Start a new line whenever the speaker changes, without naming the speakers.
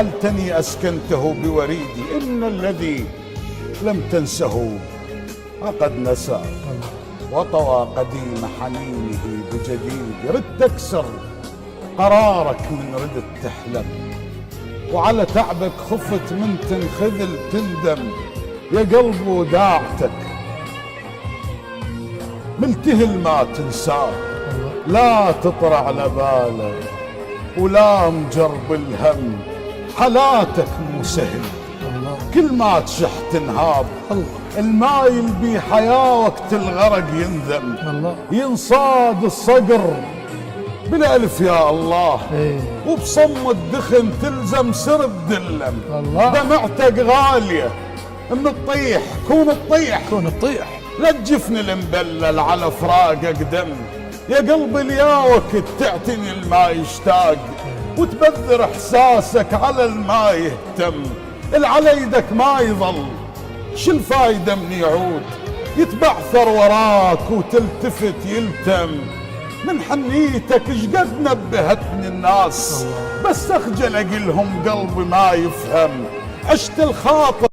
جعلتني أسكنته بوريدي، إن الذي لم تنسه قد نسى، وطوى قديم حنينه بجديد. رد تكسر قرارك من ردت تحلم، وعلى تعبك خفت من تنخذل تندم. يا قلب وداعتك ملتهل ما تنساه، لا تطر على بالك ولا مجرب الهم. حالاتك مو سهل، كل ما تشح تنهاب. المايل بي حياة وقت الغرق ينذم، ينصاد الصقر بالالف يا الله، وبصم الدخن تلزم سرب دلم. دمعتك غالية من تطيح، كون تطيح لا تجفن المبلل على فراقك دم. يا قلبي اليا وقت تعتني الما يشتاق، وتبذر احساسك على الما يهتم. العلى يدك ما يظل، شو الفايدة من يعود يتبعثر وراك وتلتفت يلتم. من حنيتك شقد نبهتني الناس، بس اخجل اقلهم قلبي ما يفهم. عشت الخاطر